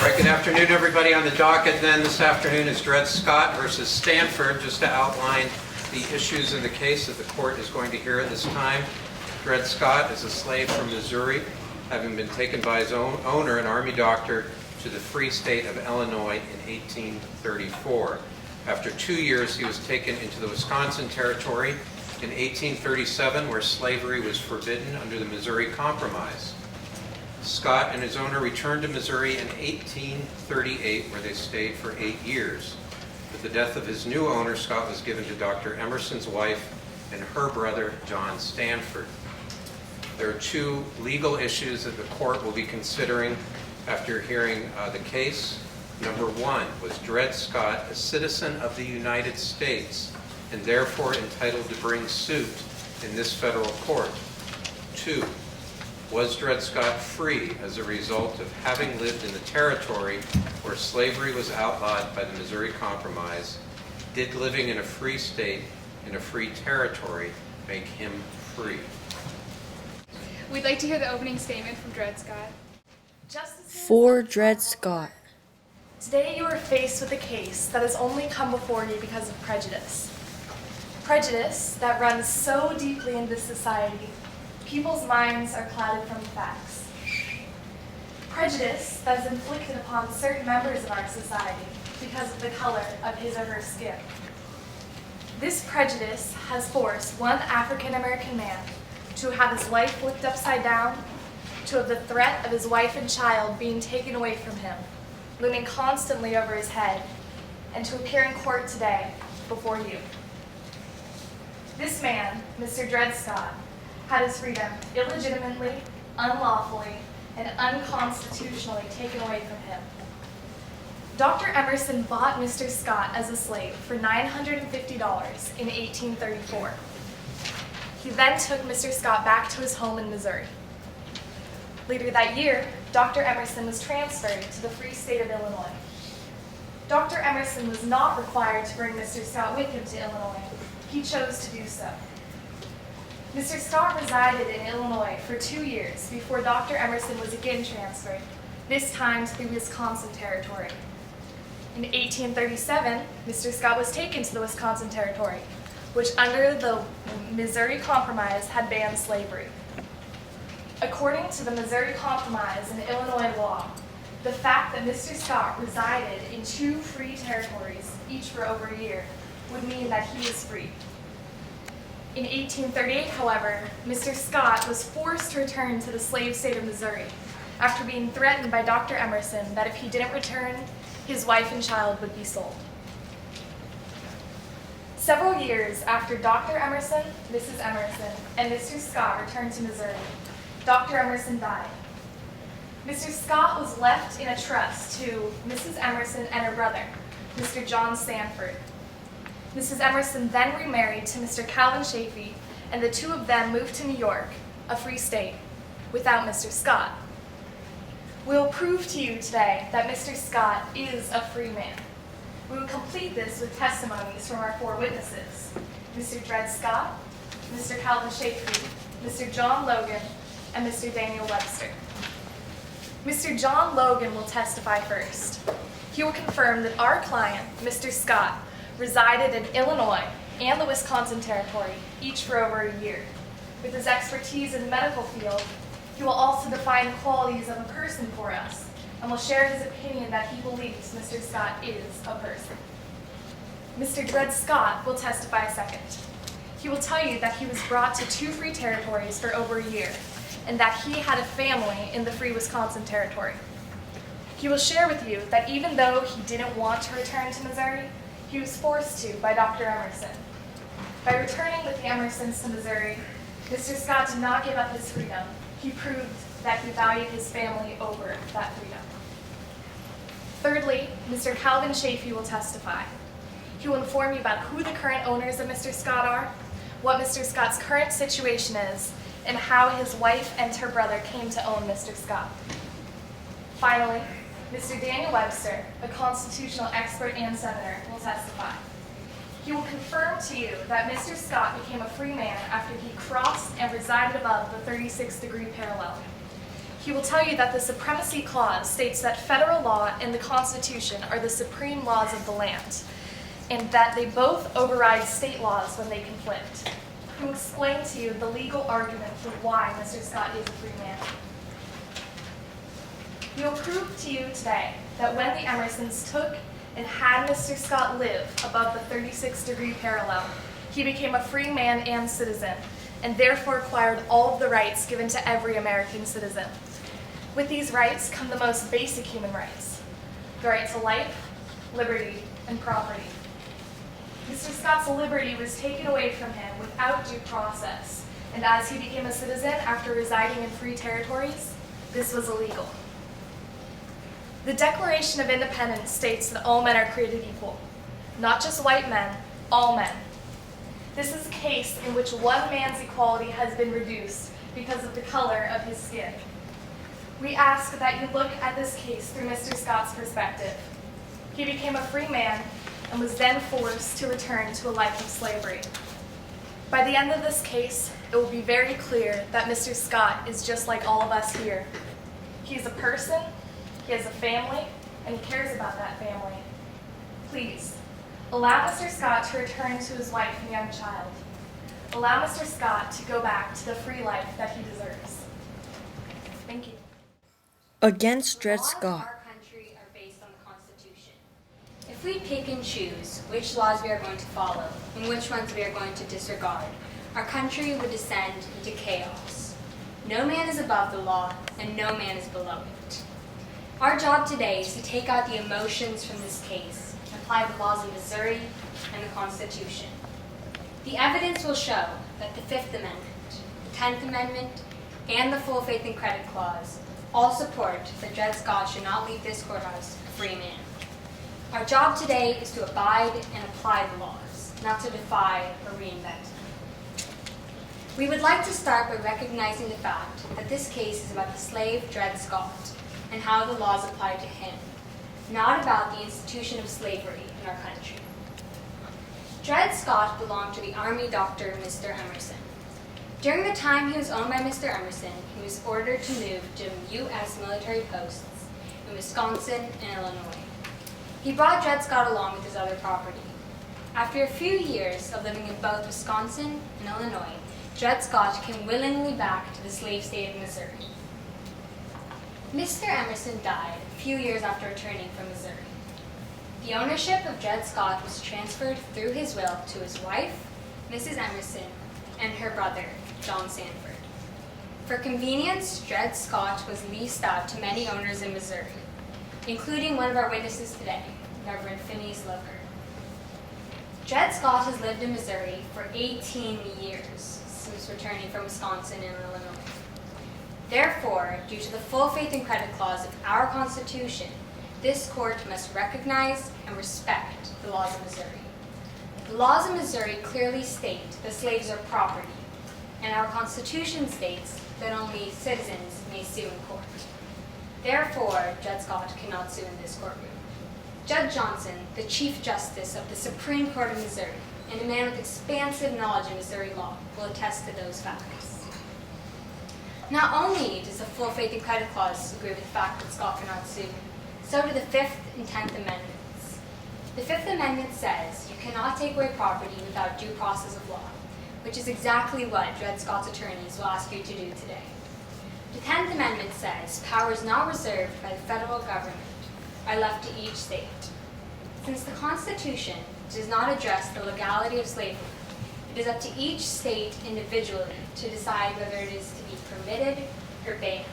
Right, good afternoon, everybody. On the docket then this afternoon is Dred Scott versus Sanford. Just to outline the issues in the case that the court is going to hear at this time. Dred Scott is a slave from Missouri, having been taken by his own owner, an Army doctor, to the free state of Illinois in 1834. After 2 years, he was taken into the Wisconsin Territory in 1837, where slavery was forbidden under the Missouri Compromise. Scott and his owner returned to Missouri in 1838, where they stayed for 8 years. With the death of his new owner, Scott was given to Dr. Emerson's wife and her brother, John Sanford. There are two legal issues that the court will be considering after hearing the case. Number one, was Dred Scott a citizen of the United States and therefore entitled to bring suit in this federal court? Two, was Dred Scott free as a result of having lived in the territory where slavery was outlawed by the Missouri Compromise? Did living in a free state, in a free territory, make him free? We'd like to hear the opening statement from Dred Scott. For Dred Scott. Today you are faced with a case that has only come before you because of prejudice. Prejudice that runs so deeply into society, people's minds are clouded from the facts. Prejudice that is inflicted upon certain members of our society because of the color of his or her skin. This prejudice has forced one African American man to have his life flipped upside down, to have the threat of his wife and child being taken away from him, looming constantly over his head, and to appear in court today before you. This man, Mr. Dred Scott, had his freedom illegitimately, unlawfully, and unconstitutionally taken away from him. Dr. Emerson bought Mr. Scott as a slave for $950 in 1834. He then took Mr. Scott back to his home in Missouri. Later that year, Dr. Emerson was transferred to the free state of Illinois. Dr. Emerson was not required to bring Mr. Scott with him to Illinois. He chose to do so. Mr. Scott resided in Illinois for 2 years before Dr. Emerson was again transferred, this time to the Wisconsin Territory. In 1837, Mr. Scott was taken to the Wisconsin Territory, which under the Missouri Compromise had banned slavery. According to the Missouri Compromise and Illinois law, the fact that Mr. Scott resided in 2 free territories, each for over a year, would mean that he is free. In 1838, however, Mr. Scott was forced to return to the slave state of Missouri after being threatened by Dr. Emerson that if he didn't return, his wife and child would be sold. Several years after Dr. Emerson, Mrs. Emerson, and Mr. Scott returned to Missouri, Dr. Emerson died. Mr. Scott was left in a trust to Mrs. Emerson and her brother, Mr. John Sanford. Mrs. Emerson then remarried to Mr. Calvin Chafee, and the two of them moved to New York, a free state, without Mr. Scott. We will prove to you today that Mr. Scott is a free man. We will complete this with testimonies from our 4 witnesses, Mr. Dred Scott, Mr. Calvin Chafee, Mr. John Logan, and Mr. Daniel Webster. Mr. John Logan will testify first. He will confirm that our client, Mr. Scott, resided in Illinois and the Wisconsin Territory, each for over a year. With his expertise in the medical field, he will also define the qualities of a person for us, and will share his opinion that he believes Mr. Scott is a person. Mr. Dred Scott will testify second. He will tell you that he was brought to 2 free territories for over a year, and that he had a family in the free Wisconsin Territory. He will share with you that even though he didn't want to return to Missouri, he was forced to by Dr. Emerson. By returning with the Emersons to Missouri, Mr. Scott did not give up his freedom. He proved that he valued his family over that freedom. Thirdly, Mr. Calvin Chafee will testify. He will inform you about who the current owners of Mr. Scott are, what Mr. Scott's current situation is, and how his wife and her brother came to own Mr. Scott. Finally, Mr. Daniel Webster, a constitutional expert and senator, will testify. He will confirm to you that Mr. Scott became a free man after he crossed and resided above the 36th degree parallel. he will tell you that the Supremacy Clause states that federal law and the Constitution are the supreme laws of the land, and that they both override state laws when they conflict. He will explain to you the legal argument for why Mr. Scott is a free man. He will prove to you today that when the Emersons took and had Mr. Scott live above the 36-degree parallel, he became a free man and citizen, and therefore acquired all of the rights given to every American citizen. With these rights come the most basic human rights: the right to life, liberty, and property. Mr. Scott's liberty was taken away from him without due process, and as he became a citizen after residing in free territories, this was illegal. The Declaration of Independence states that all men are created equal, not just white men, all men. This is a case in which one man's equality has been reduced because of the color of his skin. We ask that you look at this case through Mr. Scott's perspective. He became a free man and was then forced to return to a life of slavery. By the end of this case, it will be very clear that Mr. Scott is just like all of us here. He is a person, he has a family, and he cares about that family. Please, allow Mr. Scott to return to his wife and young child. Allow Mr. Scott to go back to the free life that he deserves. Thank you. Against Dred The laws of Scott. our country are based on the Constitution. If we pick and choose which laws we are going to follow and which ones we are going to disregard, our country would descend into chaos. No man is above the law, and no man is below it. Our job today is to take out the emotions from this case and apply the laws of Missouri and the Constitution. The evidence will show that the Fifth Amendment, the 10th Amendment, and the Full Faith and Credit Clause all support that Dred Scott should not leave this courthouse a free man. Our job today is to abide and apply the laws, not to defy or reinvent them. We would like to start by recognizing the fact that this case is about the slave Dred Scott and how the laws apply to him, not about the institution of slavery in our country. Dred Scott belonged to the Army doctor Mr. Emerson. During the time he was owned by Mr. Emerson, he was ordered to move to U.S. military posts in Wisconsin and Illinois. He brought Dred Scott along with his other property. After a few years of living in both Wisconsin and Illinois, Dred Scott came willingly back to the slave state of Missouri. Mr. Emerson died a few years after returning from Missouri. The ownership of Dred Scott was transferred through his will to his wife, Mrs. Emerson, and her brother, John Sanford. For convenience, Dred Scott was leased out to many owners in Missouri, including one of our witnesses today, Reverend Phineas Loker. Dred Scott has lived in Missouri for 18 years since returning from Wisconsin and Illinois. Therefore, due to the Full Faith and Credit Clause of our Constitution, this court must recognize and respect the laws of Missouri. The laws of Missouri clearly state that slaves are property, and our Constitution states that only citizens may sue in court. Therefore, Dred Scott cannot sue in this courtroom. Judge Johnson, the Chief Justice of the Supreme Court of Missouri, and a man with expansive knowledge of Missouri law, will attest to those facts. Not only does the Full Faith and Credit Clause agree with the fact that Scott cannot sue, so do the 5th and 10th Amendments. The 5th Amendment says you cannot take away property without due process of law, which is exactly what Dred Scott's attorneys will ask you to do today. The 10th Amendment says powers not reserved by the federal government are left to each state. Since the Constitution does not address the legality of slavery, it is up to each state individually to decide whether it is to be permitted or banned.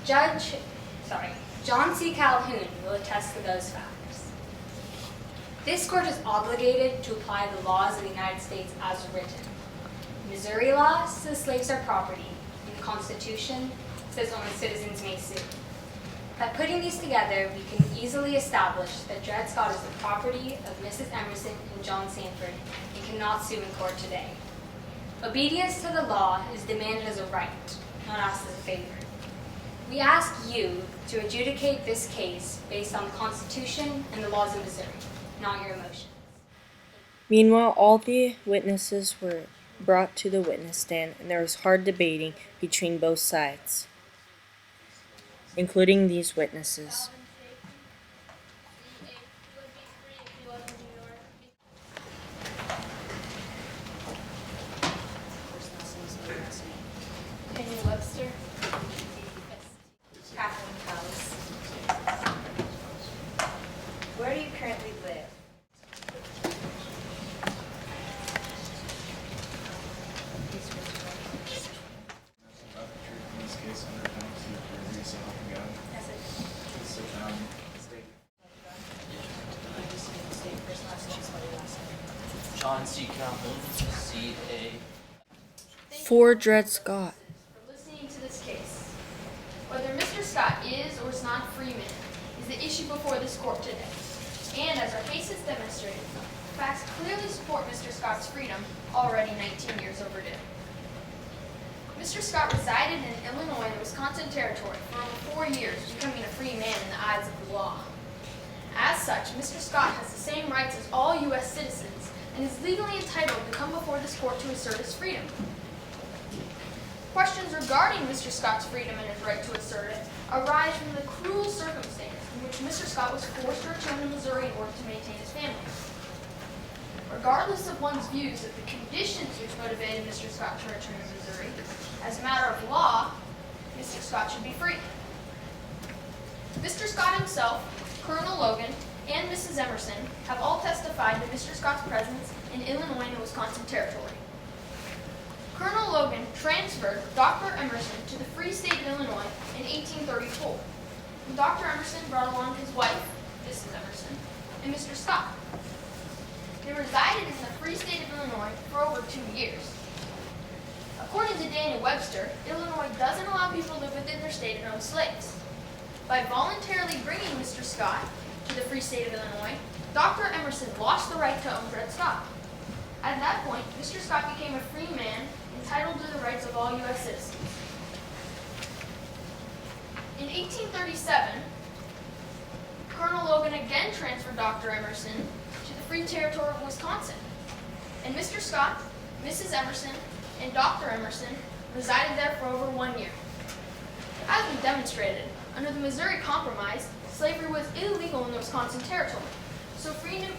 John C. Calhoun will attest to those facts. This court is obligated to apply the laws of the United States as written. Missouri law says slaves are property, and the Constitution says only citizens may sue. By putting these together, we can easily establish that Dred Scott is the property of Mrs. Emerson and John Sanford and cannot sue in court today. Obedience to the law is demanded as a right, not asked as a favor. We ask you to adjudicate this case based on the Constitution and the laws of Missouri, not your emotions. Meanwhile, all the witnesses were brought to the witness stand, and there was hard debating between both sides. including these witnesses. Penny Webster. Catherine House. Where do you currently live? About the truth in this case under penalty of perjury, so help me God. Yes, it is. Please sit down. State. John C. Calhoun, C.A. For Dred Scott. For listening to this case. Whether Mr. Scott is or is not a free man is the issue before this court today. And as our case has demonstrated, facts clearly support Mr. Scott's freedom, already 19 years overdue. Mr. Scott resided in Illinois and Wisconsin Territory for over 4 years, becoming a free man in the eyes of the law. As such, Mr. Scott has the same rights as all U.S. citizens and is legally entitled to come before this court to assert his freedom. Questions regarding Mr. Scott's freedom and his right to assert it arise from the cruel circumstance in which Mr. Scott was forced to return to Missouri in order to maintain his family. Regardless of one's views of the conditions which motivated Mr. Scott to return to Missouri, as a matter of law, Mr. Scott should be free. Mr. Scott himself, Colonel Logan, and Mrs. Emerson have all testified to Mr. Scott's presence in Illinois and Wisconsin Territory. Colonel Logan transferred Dr. Emerson to the Free State of Illinois in 1834. And Dr. Emerson brought along his wife, Mrs. Emerson, and Mr. Scott. They resided in the Free State of Illinois for over 2 years. According to Daniel Webster, Illinois doesn't allow people to live within their state and own slaves. By voluntarily bringing Mr. Scott to the Free State of Illinois, Dr. Emerson lost the right to own Dred Scott. At that point, Mr. Scott became a free man entitled to the rights of all U.S. citizens. In 1837, Colonel Logan again transferred Dr. Emerson to the Free Territory of Wisconsin, and Mr. Scott, Mrs. Emerson, and Dr. Emerson resided there for over 1 year. As we demonstrated, under the Missouri Compromise, slavery was illegal in the Wisconsin Territory, so freedom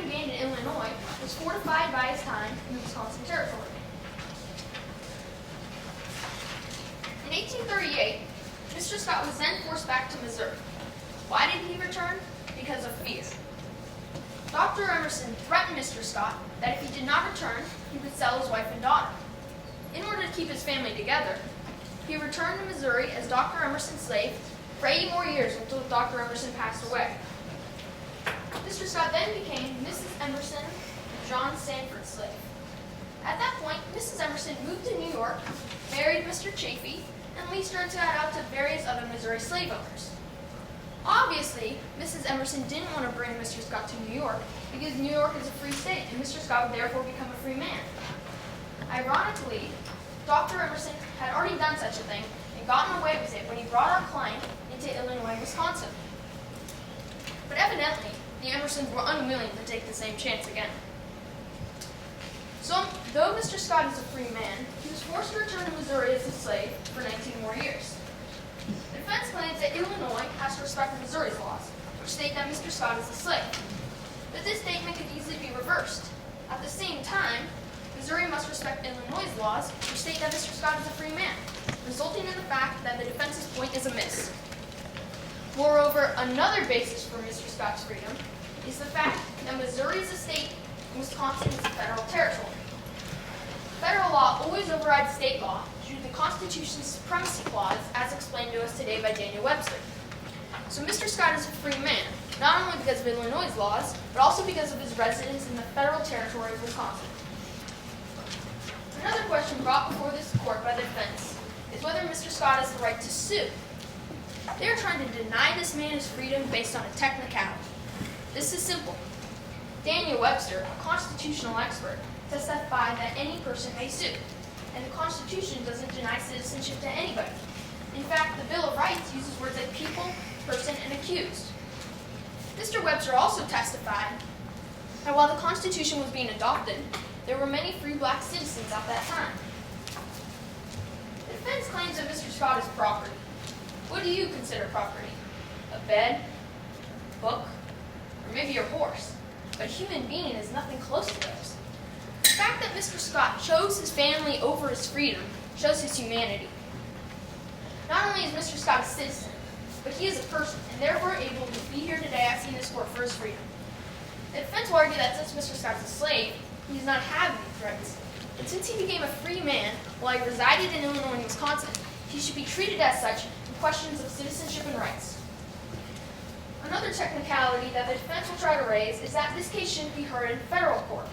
gained in Illinois was fortified by his time in the Wisconsin Territory. In 1838, Mr. Scott was then forced back to Missouri. Why did he return? Because of fear. Dr. Emerson threatened Mr. Scott that if he did not return, he would sell his wife and daughter. In order to keep his family together, he returned to Missouri as Dr. Emerson's slave for 8 more years until Dr. Emerson passed away. Mr. Scott then became Mrs. Emerson and John Sanford's slave. At that point, Mrs. Emerson moved to New York, married Mr. Chafee, and leased Dred Scott out to various other Missouri slave owners. Obviously, Mrs. Emerson didn't want to bring Mr. Scott to New York because New York is a free state and Mr. Scott would therefore become a free man. Ironically, Dr. Emerson had already done such a thing and gotten away with it when he brought our client into Illinois and Wisconsin. But evidently, the Emersons were unwilling to take the same chance again. So, though Mr. Scott is a free man, he was forced to return to Missouri as a slave for 19 more years. The defense claims that Illinois has to respect Missouri's laws, which state that Mr. Scott is a slave. But this statement could easily be reversed. At the same time, Missouri must respect Illinois' laws, which state that Mr. Scott is a free man, resulting in the fact that the defense's point is amiss. Moreover, another basis for Mr. Scott's freedom is the fact that Missouri is a state and Wisconsin is a federal territory. Federal law always overrides state law due to the Constitution's supremacy clause, as explained to us today by Daniel Webster. So Mr. Scott is a free man, not only because of Illinois' laws, but also because of his residence in the federal territory of Wisconsin. Another question brought before this court by the defense is whether Mr. Scott has the right to sue. They are trying to deny this man his freedom based on a technicality. This is simple. Daniel Webster, a constitutional expert, testified that any person may sue, and the Constitution doesn't deny citizenship to anybody. In fact, the Bill of Rights uses words like people, person, and accused. Mr. Webster also testified that while the Constitution was being adopted, there were many free black citizens at that time. The defense claims that Mr. Scott is property. What do you consider property? A bed, a book, or maybe your horse? But a human being is nothing close to those. The fact that Mr. Scott chose his family over his freedom shows his humanity. Not only is Mr. Scott a citizen, but he is a person, and therefore able to be here today asking this court for his freedom. The defense will argue that since Mr. Scott's a slave, he does not have these rights. And since he became a free man while he resided in Illinois and Wisconsin, he should be treated as such in questions of citizenship and rights. Another technicality that the defense will try to raise is that this case shouldn't be heard in federal court.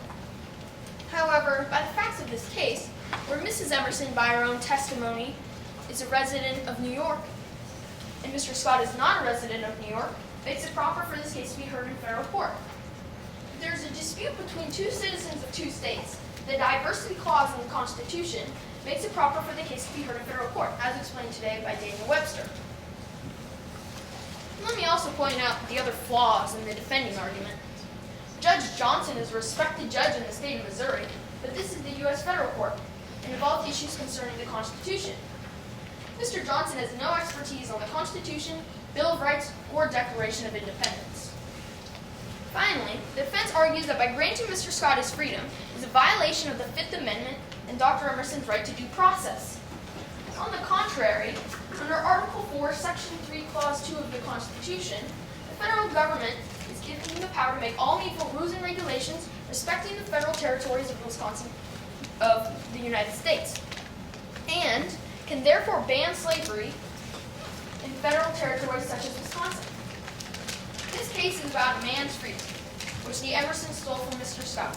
However, by the facts of this case, where Mrs. Emerson, by her own testimony, is a resident of New York, and Mr. Scott is not a resident of New York, makes it proper for this case to be heard in federal court. If there is a dispute between two citizens of two states, the diversity clause in the Constitution makes it proper for the case to be heard in federal court, as explained today by Daniel Webster. Let me also point out the other flaws in the defending argument. Judge Johnson is a respected judge in the state of Missouri, but this is the U.S. federal court, and involves issues concerning the Constitution. Mr. Johnson has no expertise on the Constitution, Bill of Rights, or Declaration of Independence. Finally, the defense argues that by granting Mr. Scott his freedom is a violation of the Fifth Amendment and Dr. Emerson's right to due process. On the contrary, under Article 4, Section 3, Clause 2 of the Constitution, the federal government is given the power to make all needful rules and regulations respecting the federal territories of Wisconsin, of the United States, and can therefore ban slavery in federal territories such as Wisconsin. This case is about a man's freedom, which the Emersons stole from Mr. Scott.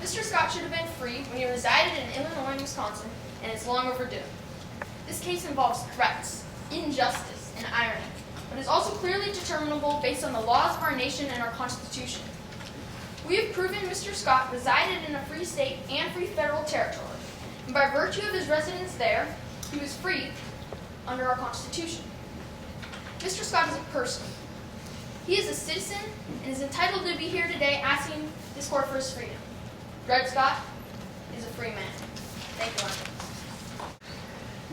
Mr. Scott should have been free when he resided in Illinois and Wisconsin, and it's long overdue. This case involves threats, injustice, and irony, but is also clearly determinable based on the laws of our nation and our Constitution. We have proven Mr. Scott resided in a free state and free federal territory, and by virtue of his residence there, he was free under our Constitution. Mr. Scott is a person. He is a citizen and is entitled to be here today asking this court for his freedom. Dred Scott is a free man. Thank you.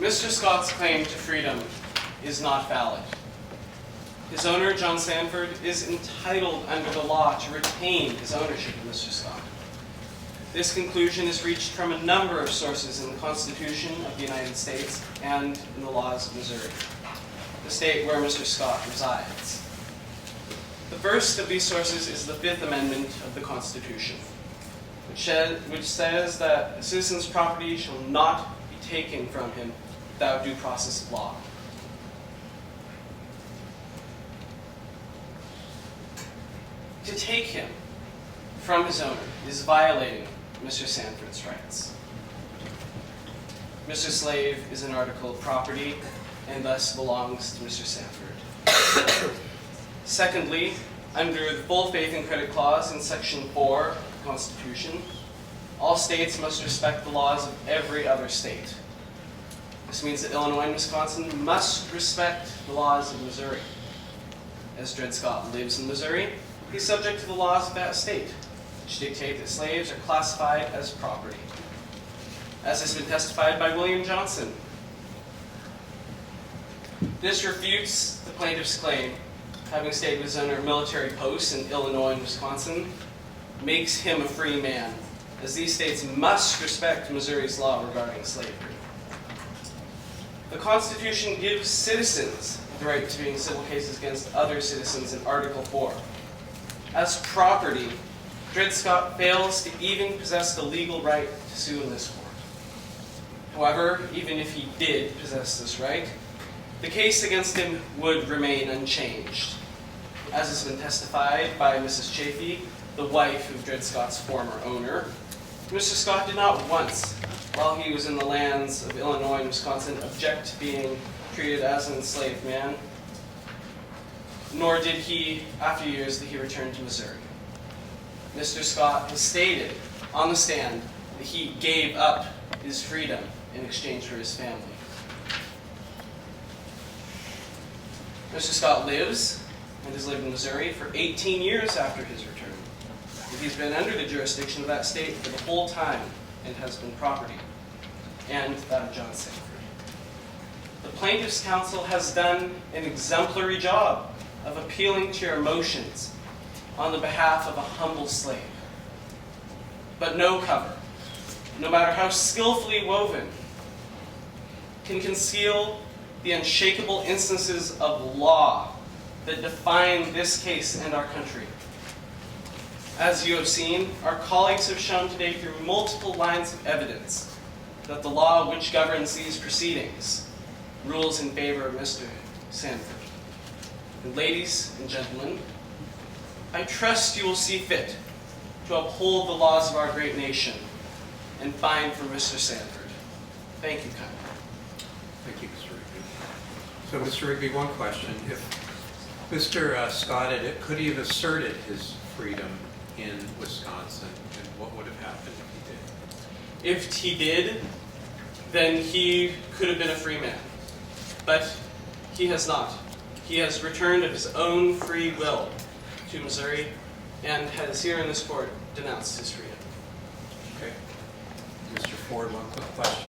Mr. Scott's claim to freedom is not valid. His owner, John Sanford, is entitled under the law to retain his ownership of Mr. Scott. This conclusion is reached from a number of sources in the Constitution of the United States and in the laws of Missouri, the state where Mr. Scott resides. The first of these sources is the Fifth Amendment of the Constitution, which says that a citizen's property shall not be taken from him without due process of law. To take him from his owner is violating Mr. Sanford's rights. Mr. Slave is an article of property and thus belongs to Mr. Sanford. Secondly, under the Full Faith and Credit Clause in Section 4 of the Constitution, all states must respect the laws of every other state. This means that Illinois and Wisconsin must respect the laws of Missouri. As Dred Scott lives in Missouri, he's subject to the laws of that state, which dictate that slaves are classified as property, as has been testified by William Johnson. This refutes the plaintiff's claim, having stayed with his owner military posts in Illinois and Wisconsin, makes him a free man, as these states must respect Missouri's law regarding slavery. The Constitution gives citizens the right to bring civil cases against other citizens in Article 4. As property, Dred Scott fails to even possess the legal right to sue in this court. However, even if he did possess this right, the case against him would remain unchanged. As has been testified by Mrs. Chafee, the wife of Dred Scott's former owner, Mr. Scott did not once, while he was in the lands of Illinois and Wisconsin, object to being treated as an enslaved man, nor did he, after years, that he returned to Missouri. Mr. Scott has stated on the stand that he gave up his freedom in exchange for his family. Mr. Scott lives and has lived in Missouri for 18 years after his return. And he's been under the jurisdiction of that state for the whole time and has been property, and that of John Sanford. The Plaintiff's Counsel has done an exemplary job of appealing to your emotions on the behalf of a humble slave. But no cover, no matter how skillfully woven, can conceal the unshakable instances of law that define this case and our country. As you have seen, our colleagues have shown today through multiple lines of evidence that the law which governs these proceedings rules in favor of Mr. Sanford. And ladies and gentlemen, I trust you will see fit to uphold the laws of our great nation and find for Mr. Sanford. Thank you kindly. Thank you, Mr. Rigby. So, Mr. Rigby, one question. If Mr. Scott, could he have asserted his freedom in Wisconsin, and what would have happened if he did? If he did, then he could have been a free man. But he has not. He has returned of his own free will to Missouri and has here in this court denounced his freedom. Okay. Mr. Ford, one quick question.